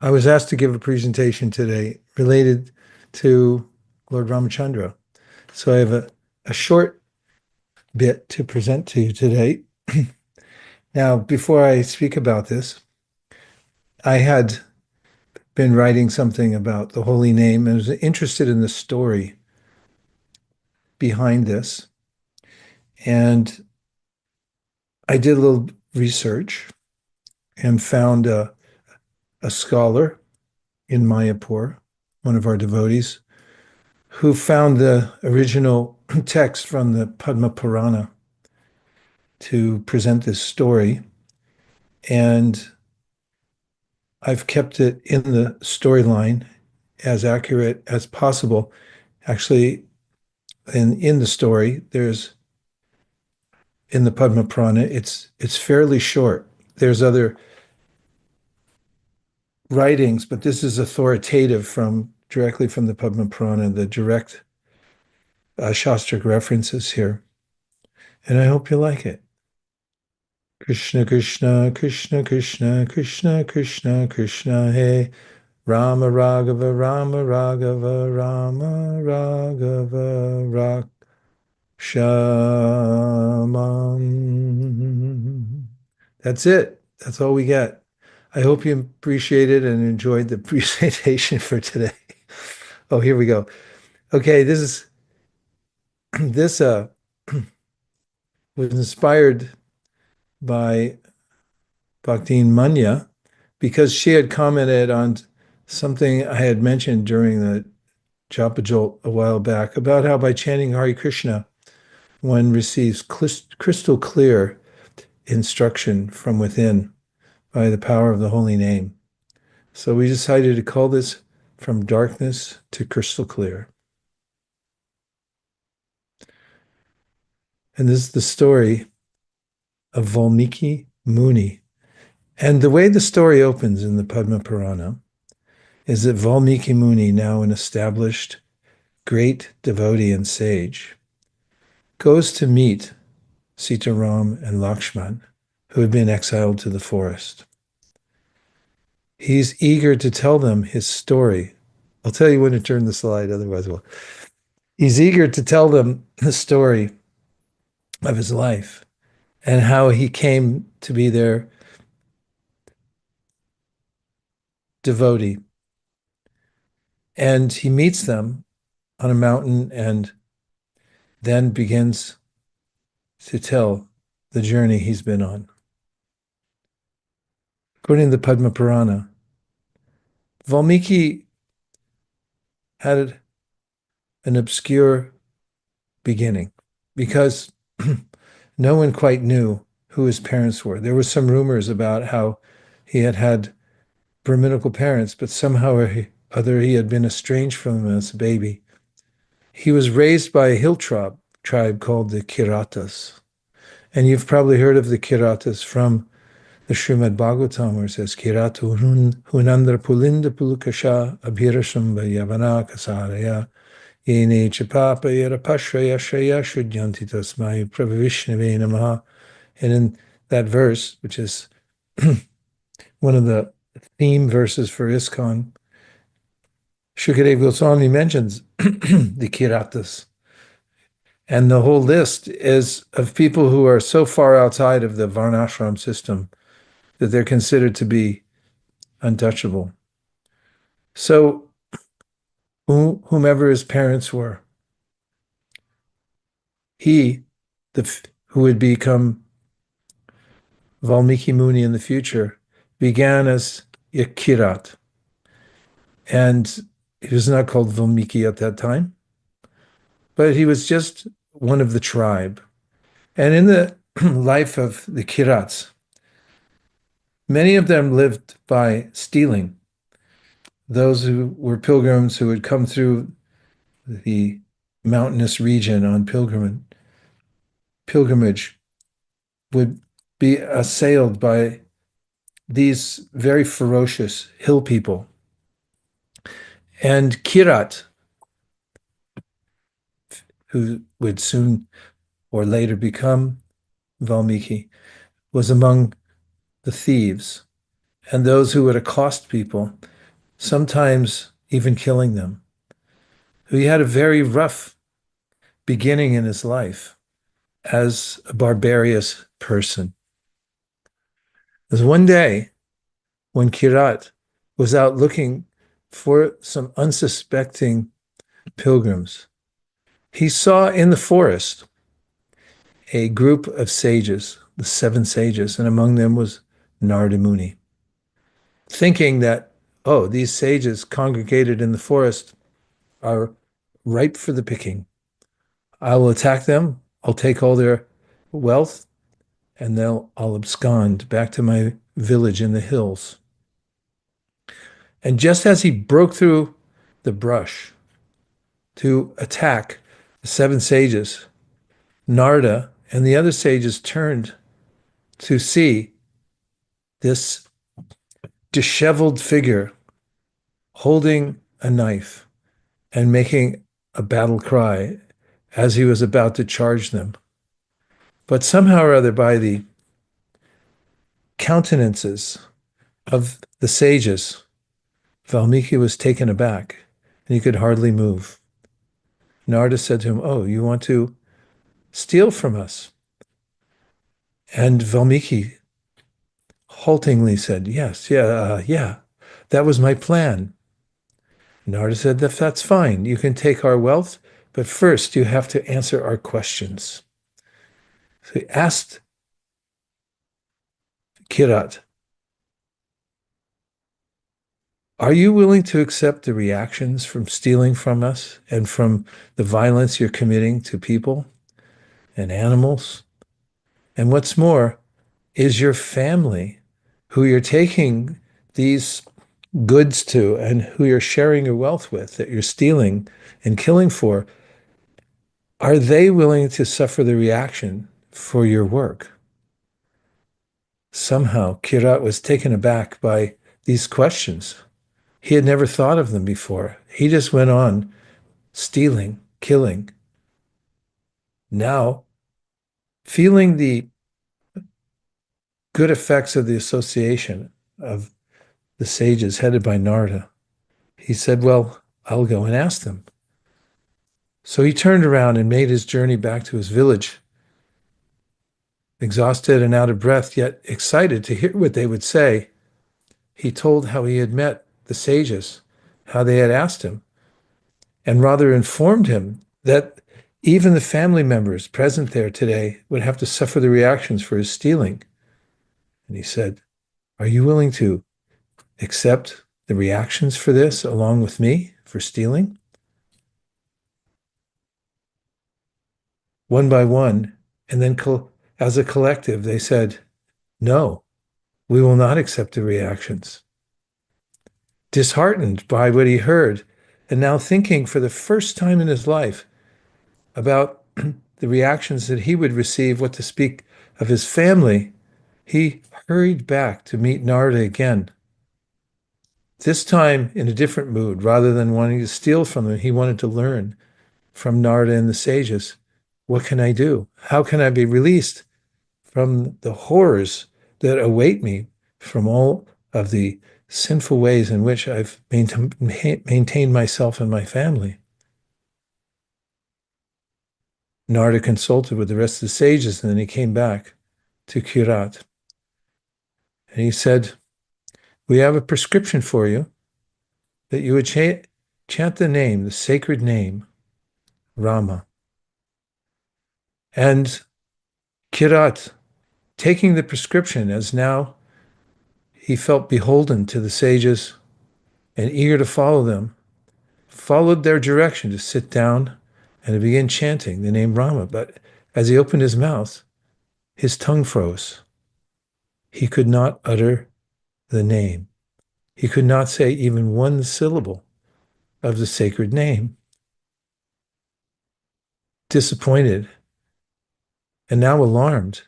I was asked to give a presentation today related to Lord Ramachandra. So I have a short bit to present to you today. Now, before I speak about this, I had been writing something about the holy name and was interested in the story behind this. And I did a little research and found a scholar in Mayapur, one of our devotees, who found the original text from the Padma Purana to present this story. And I've kept it in the storyline as accurate as possible. Actually, in the story, there's in the Padma Purana, it's fairly short. There's other writings, but this is authoritative directly from the Padma Purana, the direct Shastric references here. And I hope you like it. Krishna, Krishna, Krishna, Krishna, Krishna, Krishna, Krishna, Hey, Rama Raghava, Rama Raghava, Rama Raghava, Rakshamam. That's it. That's all we get. I hope you appreciated and enjoyed the presentation for today. Oh, here we go. Okay, this was inspired by Bhakti Manya because she had commented on something I had mentioned during the Japa Jolt a while back about how by chanting Hare Krishna, one receives crystal clear instruction from within by the power of the holy name. So we decided to call this From Darkness to Crystal Clear. And this is the story of Vālmīki Muni. And the way the story opens in the Padma Purana is that Vālmīki Muni, now an established great devotee and sage, goes to meet Sītā, Rāma, and Lakshman, who had been exiled to the forest. He's eager to tell them his story. I'll tell you when to turn the slide, otherwise we'll. He's eager to tell them the story of his life and how he came to be their devotee. And he meets them on a mountain and then begins to tell the journey he's been on. According to the Padma Purana, Vālmīki had an obscure beginning because no one quite knew who his parents were. There were some rumors about how he had Brahminical parents, but somehow or other he had been estranged from them as a baby. He was raised by a hill tribe called the Kirātas. And you've probably heard of the Kirātas from the Srimad Bhagavatam, where it says, Kirāta hunandra pulinda pulukasha abhirashamba yavana kasaraya yene chapapa yarapashraya shraya shrudyanti tasmai prabhavishnave namaha. And in that verse, which is one of the theme verses for ISKCON, Shukadeva Goswami mentions the Kirātas. And the whole list is of people who are so far outside of the Varnashram system that they're considered to be untouchable. So whomever his parents were, who would become Vālmīki Muni in the future, began as a Kirāt. And he was not called Vālmīki at that time, but he was just one of the tribe. And in the life of the Kirats, many of them lived by stealing. Those who were pilgrims who had come through the mountainous region on pilgrimage would be assailed by these very ferocious hill people. And Kirat, who would soon or later become Vālmīki, was among the thieves and those who would accost people sometimes even killing them. He had a very rough beginning in his life as a barbarous person. There's one day when Kirāta was out looking for some unsuspecting pilgrims. He saw in the forest a group of sages, the 7 sages, and among them was Nārada Muni, thinking that, oh, these sages congregated in the forest are ripe for the picking. I will attack them, I'll take all their wealth, and I'll abscond back to my village in the hills. And just as he broke through the brush to attack the 7 sages, Nārada and the other sages turned to see this disheveled figure holding a knife and making a battle cry as he was about to charge them. But somehow or other, by the countenances of the sages, Vālmīki was taken aback and he could hardly move. Nārada said to him, "Oh, you want to steal from us?" And Vālmīki haltingly said, "Yes, yeah, that was my plan." Nārada said, "That's fine. You can take our wealth, but first you have to answer our questions." So he asked Kirāta, "Are you willing to accept the reactions from stealing from us and from the violence you're committing to people and animals? And what's more, is your family, who you're taking these goods to and who you're sharing your wealth with, that you're stealing and killing for, are they willing to suffer the reaction for your work?" Somehow, Kirāta was taken aback by these questions. He had never thought of them before. He just went on stealing, killing. Now, feeling the good effects of the association of the sages headed by Nārada, he said, "Well, I'll go and ask them." So he turned around and made his journey back to his village, exhausted and out of breath, yet excited to hear what they would say. He told how he had met the sages, how they had asked him, and rather informed him that even the family members present there today would have to suffer the reactions for his stealing. And he said, "Are you willing to accept the reactions for this along with me for stealing?" One by one, and then as a collective, they said, "No, we will not accept the reactions." Disheartened by what he heard, and now thinking for the first time in his life about the reactions that he would receive, what to speak of his family, he hurried back to meet Nārada again. This time in a different mood. Rather than wanting to steal from them, he wanted to learn from Nārada and the sages. What can I do? How can I be released from the horrors that await me from all of the sinful ways in which I've maintained myself and my family? Nārada consulted with the rest of the sages, and then he came back to Kirāta. And he said, "We have a prescription for you, that you would chant the name, the sacred name, Rāma." And Kirāta, taking the prescription, as now he felt beholden to the sages and eager to follow them, followed their direction to sit down and to begin chanting the name Rāma. But as he opened his mouth, his tongue froze. He could not utter the name. He could not say even one syllable of the sacred name. Disappointed and now alarmed,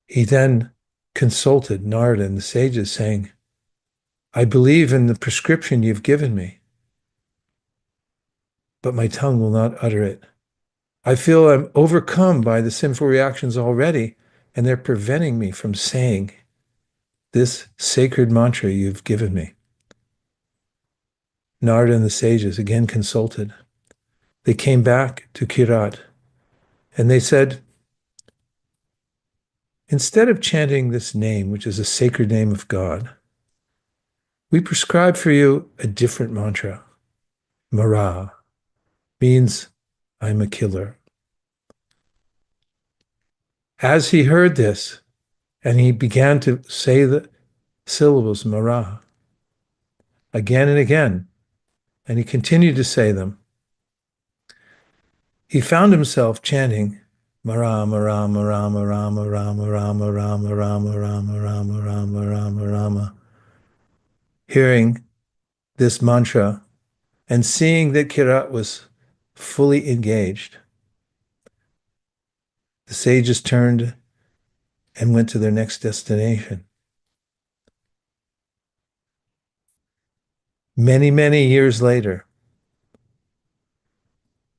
he then consulted Nārada and the sages, saying, "I believe in the prescription you've given me, but my tongue will not utter it. I feel I'm overcome by the sinful reactions already, and they're preventing me from saying this sacred mantra you've given me." Nārada and the sages again consulted. They came back to Kirāta and they said, instead of chanting this name, which is a sacred name of God, we prescribe for you a different mantra. Mara means I'm a killer. As he heard this, and he began to say the syllables Mara again and again, and he continued to say them, he found himself chanting Rama Rama Rama Rama Rama Rama Rama Rama Rama Rama Rama Rama Rama, hearing this mantra and seeing that Kirāta was fully engaged. The sages turned and went to their next destination. Many, many years later,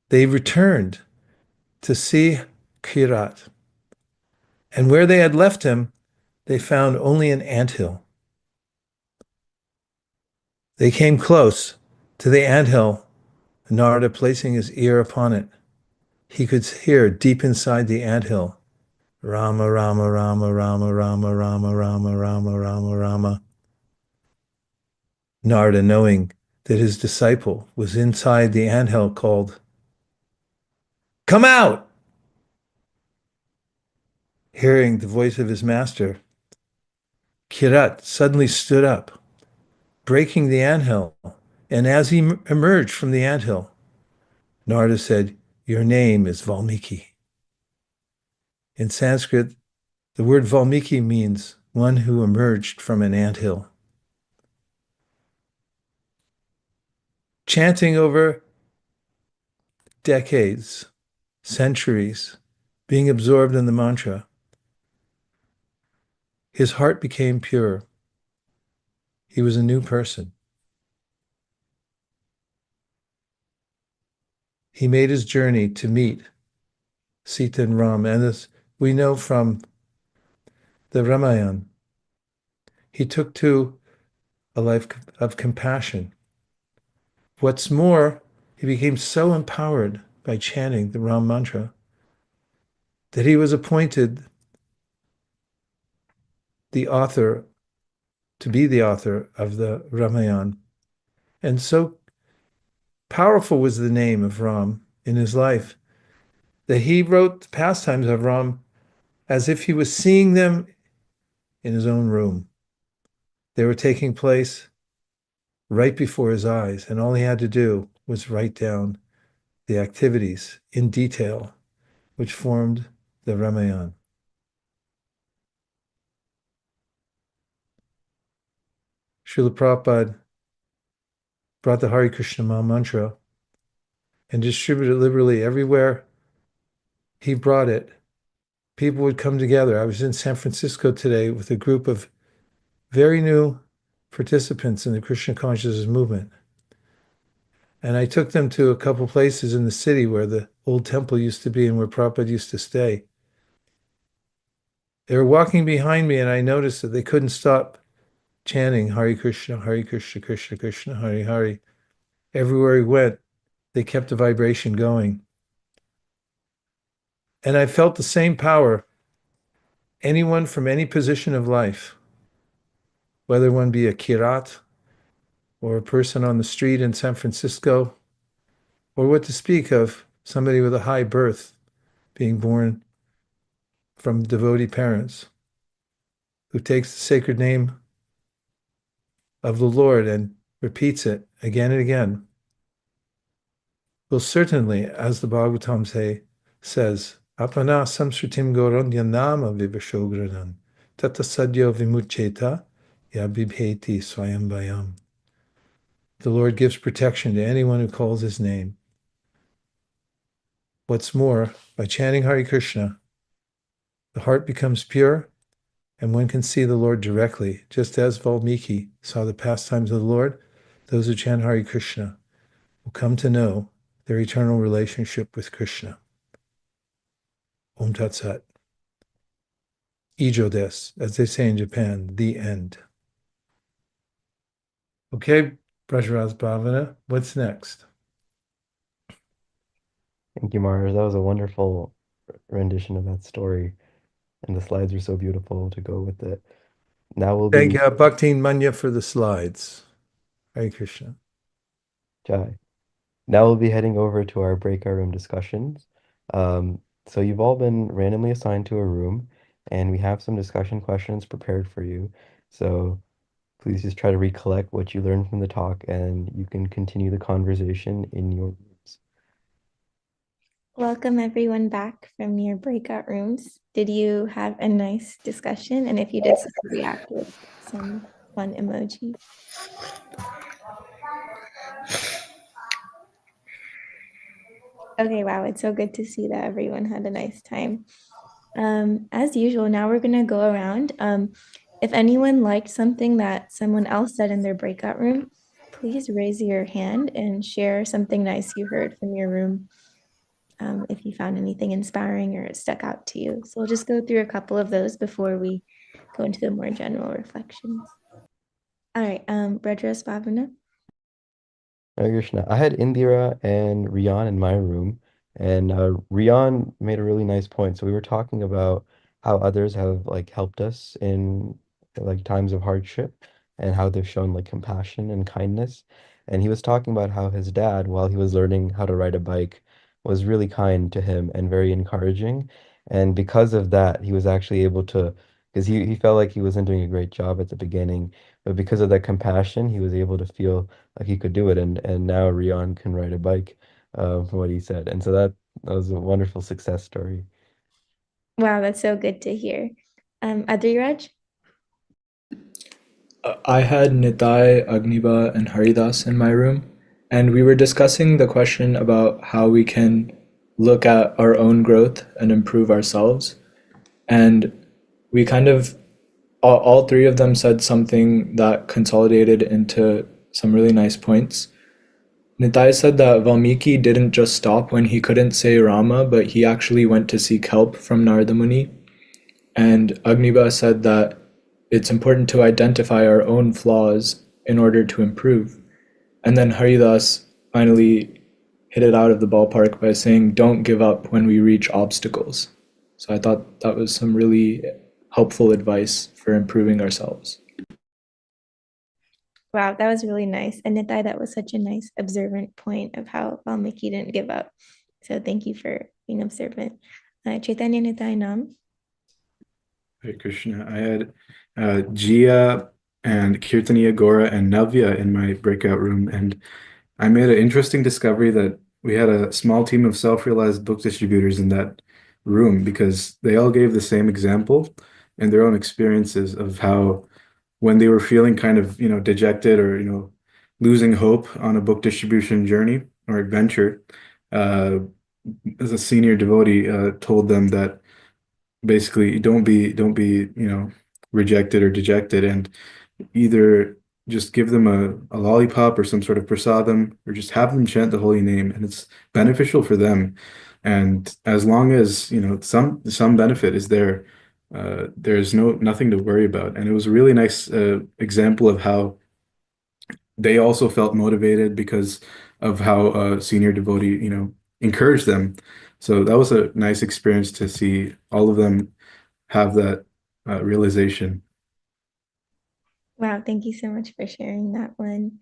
they returned to see Kirāta. And where they had left him, they found only an anthill. They came close to the anthill, Nārada placing his ear upon it. He could hear deep inside the anthill, Rama, Rama, Rama, Rama, Rama, Rama, Rama, Rama, Rama, Rama. Nārada, knowing that his disciple was inside the anthill, called, "Come out!" Hearing the voice of his master, Kirāta suddenly stood up, breaking the anthill. And as he emerged from the anthill, Nārada said, "Your name is Vālmīki." In Sanskrit, the word Vālmīki means one who emerged from an anthill. Chanting over decades, centuries, being absorbed in the mantra, his heart became pure. He was a new person. He made his journey to meet Sītā and Rāma. And as we know from the Rāmāyaṇa, he took to a life of compassion. What's more, he became so empowered by chanting the Ram mantra that he was appointed the author, to be the author of the Rāmāyaṇa. And so powerful was the name of Ram in his life that he wrote the pastimes of Ram as if he was seeing them in his own room. They were taking place right before his eyes, and all he had to do was write down the activities in detail which formed the Rāmāyaṇa. Srila Prabhupada brought the Hare Krishna mantra and distributed it liberally everywhere he brought it. People would come together. I was in San Francisco today with a group of very new participants in the Krishna consciousness movement. And I took them to a couple places in the city where the old temple used to be and where Prabhupada used to stay. They were walking behind me and I noticed that they couldn't stop chanting Hare Krishna, Krishna Krishna, Hare Hare. Everywhere he went, they kept the vibration going. And I felt the same power. Anyone from any position of life, whether one be a Kirāta or a person on the street in San Francisco, or what to speak of somebody with a high birth, being born from devotee parents, who takes the sacred name of the Lord and repeats it again and again, will certainly, as the Bhagavatam says, apana samsritim gorondya nama vivashogranan tata sadyo vimucheta yabhibheti swayambhayam. The Lord gives protection to anyone who calls his name. What's more, by chanting Hare Krishna, the heart becomes pure and one can see the Lord directly. Just as Vālmīki saw the pastimes of the Lord, those who chant Hare Krishna will come to know their eternal relationship with Krishna. Om Tat Sat. Ijo des, as they say in Japan, the end. Okay, Prasharas Bhavana. What's next? Thank you, Mars. That was a wonderful rendition of that story, and the slides were so beautiful to go with it. Now we'll Thank be you, Bhakti Manya, for the slides. Hare Krishna. Jai. Now we'll be heading over to our breakout room discussions. So you've all been randomly assigned to a room, and we have some discussion questions prepared for you. So please just try to recollect what you learned from the talk, and you can continue the conversation in your rooms. Welcome everyone back from your breakout rooms. Did you have a nice discussion? And if you did, react with some fun emoji. Okay, wow, it's so good to see that everyone had a nice time. As usual, now we're gonna go around. If anyone liked something that someone else said in their breakout room, please raise your hand and share something nice you heard from your room. If you found anything inspiring or it stuck out to you. So we'll just go through a couple of those before we go into the more general reflections. All right, Bredra Spavana. Hare Krishna. I had Indira and Rian in my room, and Rian made a really nice point. So we were talking about how others have like helped us in like times of hardship and how they've shown like compassion and kindness. And he was talking about how his dad, while he was learning how to ride a bike, was really kind to him and very encouraging. And because of that, he was actually able to, because he felt like he wasn't doing a great job at the beginning, but because of that compassion, he was able to feel like he could do it, and now Rion can ride a bike, from what he said, and so that was a wonderful success story. Wow, that's so good to hear. Adriraj? I had Nitai, Agniba, and Haridas in my room, and we were discussing the question about how we can look at our own growth and improve ourselves. And we kind of, all three of them said something that consolidated into some really nice points. Nitai said that Valmiki didn't just stop when he couldn't say Rama, but he actually went to seek help from Narada Muni. And Agniba said that it's important to identify our own flaws in order to improve. And then Haridas finally hit it out of the ballpark by saying, don't give up when we reach obstacles. So I thought that was some really helpful advice for improving ourselves. Wow, that was really nice. And Nitai, that was such a nice observant point of how Valmiki didn't give up. So thank you for being observant. Chaitanya Nitai Nam. Hare Krishna. I had Jia and Kirtaniya Gora and Navya in my breakout room, and I made an interesting discovery that we had a small team of self-realized book distributors in that room because they all gave the same example and their own experiences of how when they were feeling kind of, dejected or, losing hope on a book distribution journey or adventure, uh, as a senior devotee, told them that basically don't be rejected or dejected, and either just give them a lollipop or some sort of prasadam or just have them chant the holy name, and it's beneficial for them. And as long as some benefit is there, there's nothing to worry about. And it was a really nice example of how they also felt motivated because of how a senior devotee, encouraged them. So that was a nice experience to see all of them have that realization. Wow, thank you so much for sharing that one.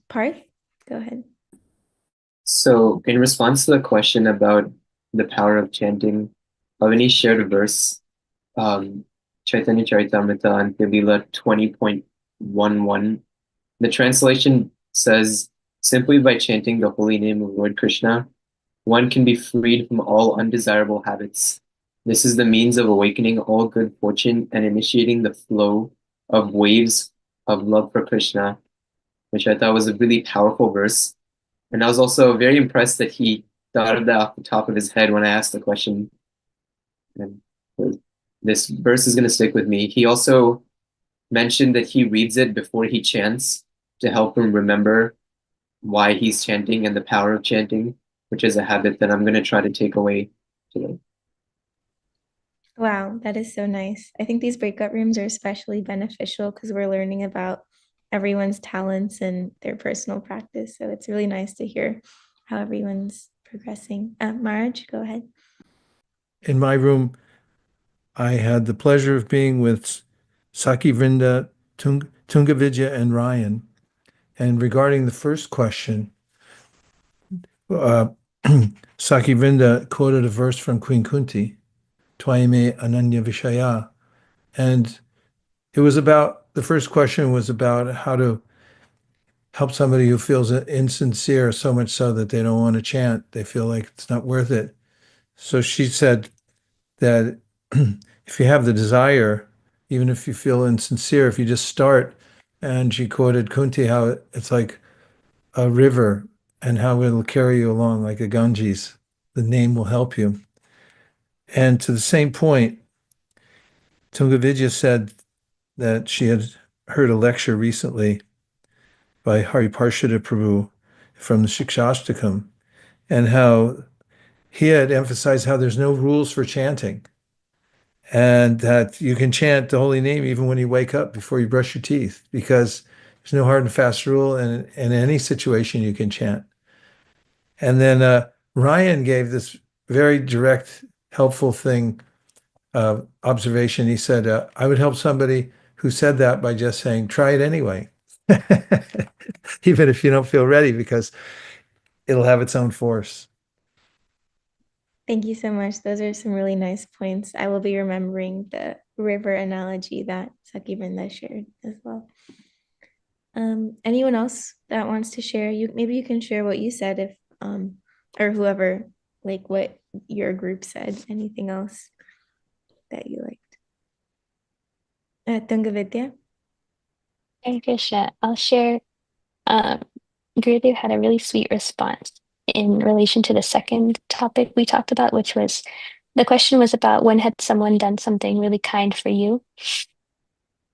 Parth, go ahead. So, in response to the question about the power of chanting, Avani shared a verse, Chaitanya Charitamrita and Lila 20.11. The translation says, simply by chanting the holy name of Lord Krishna, one can be freed from all undesirable habits. This is the means of awakening all good fortune and initiating the flow of waves of love for Krishna, which I thought was a really powerful verse. And I was also very impressed that he thought of that off the top of his head when I asked the question. And this verse is going to stick with me. He also mentioned that he reads it before he chants to help him remember why he's chanting and the power of chanting, which is a habit that I'm going to try to take away today. Wow, that is so nice. I think these breakout rooms are especially beneficial because we're learning about everyone's talents and their personal practice. So it's really nice to hear how everyone's progressing. Marge, go ahead. In my room, I had the pleasure of being with Saki Vrinda, Tungavidya, and Ryan. And regarding the first question, Saki Vrinda quoted a verse from Queen Kunti, Twaime Ananya Vishaya. And it was about, the first question was about how to help somebody who feels insincere, so much so that they don't want to chant. They feel like it's not worth it. So she said that if you have the desire, even if you feel insincere, if you just start, and she quoted Kunti, how it's like a river and how it'll carry you along like a Ganges. The name will help you. And to the same point, Tungavidya said that she had heard a lecture recently by Hariparshada Prabhu from the Shikshashtakam, and how he had emphasized how there's no rules for chanting, and that you can chant the holy name even when you wake up before you brush your teeth, because there's no hard and fast rule, and in any situation you can chant. And then Ryan gave this very direct, helpful observation. He said, I would help somebody who said that by just saying, try it anyway, even if you don't feel ready, because it'll have its own force. Thank you so much. Those are some really nice points. I will be remembering the river analogy that Saki Vrinda shared as well. Anyone else that wants to share? Maybe you can share what you said, if or whoever, like what your group said. Anything else that you liked? Tungavidya? Hare Krishna, I'll share. Gurudev had a really sweet response in relation to the second topic we talked about, which was the question was about when had someone done something really kind for you,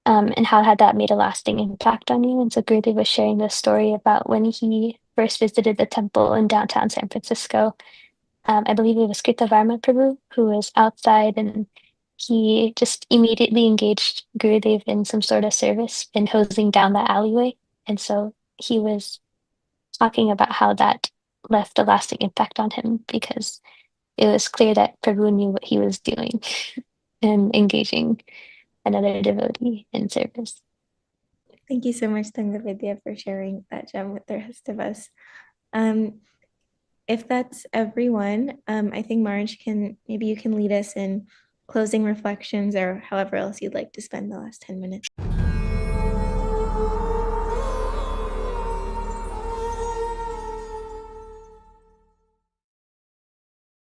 and how had that made a lasting impact on you. And so Gurudev was sharing this story about when he first visited the temple in downtown San Francisco. I believe it was Kritavarma Prabhu who was outside, and he just immediately engaged Gurudev in some sort of service in hosing down the alleyway. And so he was talking about how that left a lasting impact on him, because it was clear that Prabhu knew what he was doing and engaging another devotee in service. Thank you so much, Tungavidya, for sharing that gem with the rest of us. If that's everyone, I think Marge maybe you can lead us in closing reflections, or however else you'd like to spend the last 10 minutes.